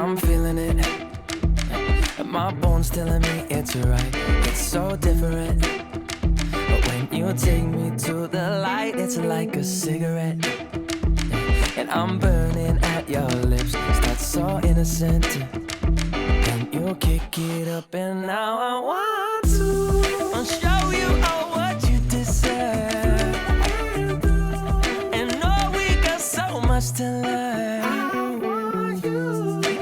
I'm feeling it. My bones telling me it's right. It's so different. But when you take me to the light, it's like a cigarette. And I'm burning at your lips. Start so innocent. Then you kick it up, and now I want to show you all what you deserve. And know we got so much to learn.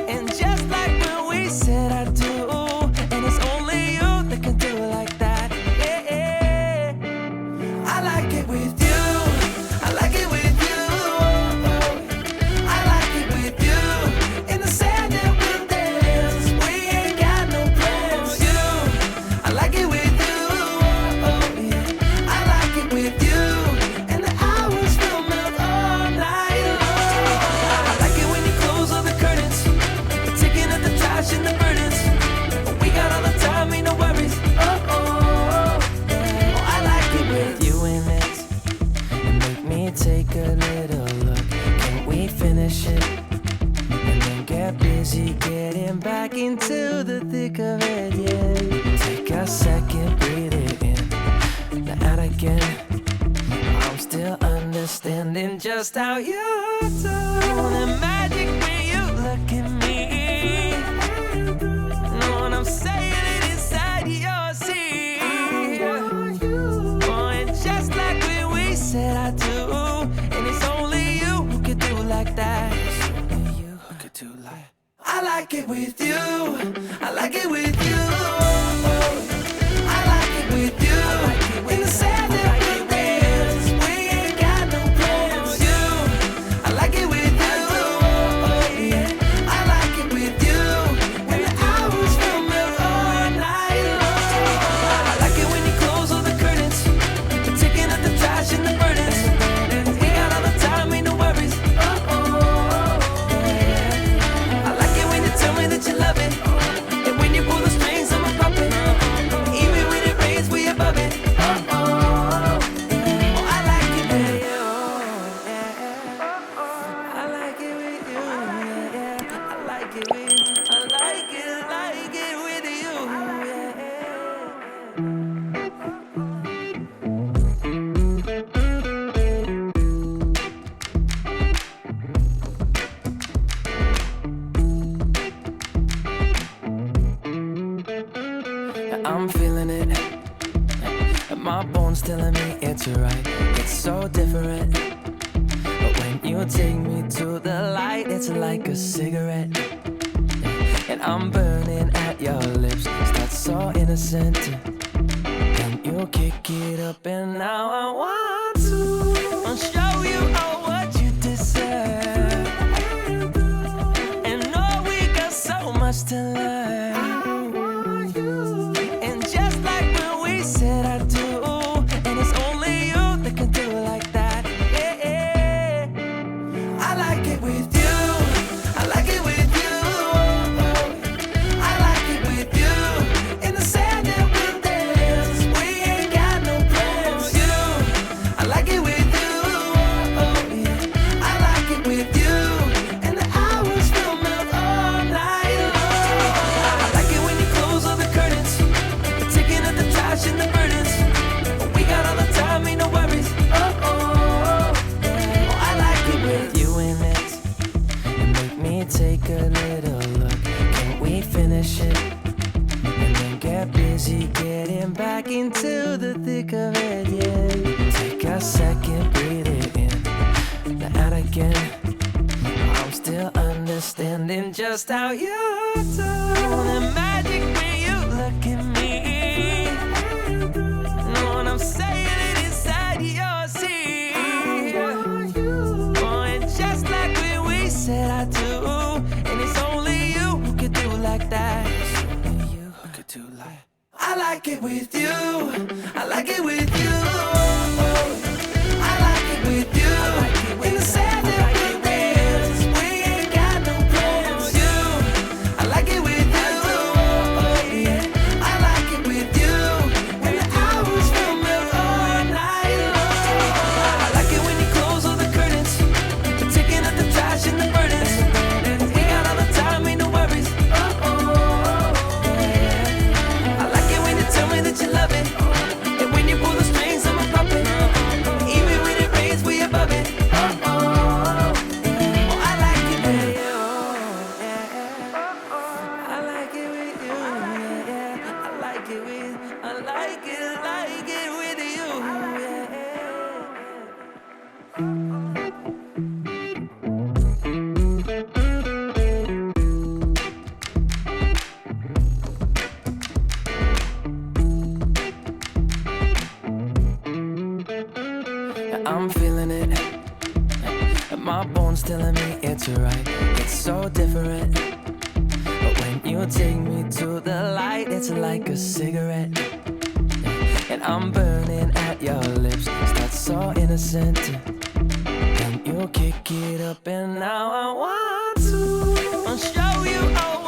And just like when we said I do, and it's only you that can do it like that. Yeah. I like it with you. I like it with you. I like it with you. In the sand that we'll dance. We ain't got no plans. You. I like it with you. Yeah. I like it with you. And the hours will melt all night long. I like it when you close all the curtains. Taking out the trash and the burdens. We got all the time, ain't no worries. I like it with you in it. And make me take a little look. Can we finish it? And then get busy getting back into the thick of it, yeah. Take a second, breathe it in. Now out again. I'm still understanding just how you do. The magic when you look at me. Know what I'm saying? It inside your seat. Oh, and just like when we said I do. And it's only you who could do like that. It's only you who could do like. I like it with you. I like it with you. I like it with you. In the sand that we'll dance. We ain't got no plans. You. I like it with you. Yeah. I like it with you. And the hours will melt all night long. I like it when you close all the curtains. Taking out the trash and the burdens. We got all the time, ain't no worries. I like it when you tell me that you love it. And when you pull the strings, I'm a puppet. Even when it rains, we above it. I like it with you. I like it with you. I like it with you. I like it with you. I'm feeling it. My bones telling me it's right. It's so different. But when you take me to the light, it's like a cigarette. And I'm burning at your lips. Start so innocent. Then you kick it up, and now I want to show you all what you deserve. And know we got so much to learn. And just like when we said I do, and it's only you that can do it like that. Yeah. I like it with you. I like it with you. I like it with you. In the sand that we'll dance. We ain't got no plans. You. I like it with you. Yeah. I like it with you. And the hours will melt all night long. I like it when you close all the curtains. Taking out the trash and the burdens. We got all the time, ain't no worries. I like it with you in it. And make me take a little look. Can we finish it? And then get busy getting back into the thick of it, yeah. Take a second, breathe it in. Now out again. I'm still understanding just how you do. The magic when you look at me. Know what I'm saying? It inside your seat. Oh, and just like when we said I do. And it's only you who could do like that. It's only you who could do like. I like it with you. I like it with you. I like it with you. In the sand that we'll dance. We ain't got no plans. You. I like it with you. Yeah. I like it with you. And the hours will melt all night long. I like it when you close all the curtains. Taking out the trash and the burdens. We got all the time, ain't no worries. My bones telling me it's right. It's so different. But when you take me to the light, it's like a cigarette. And I'm burning at your lips. Start so innocent. Then you kick it up, and now I want to show you all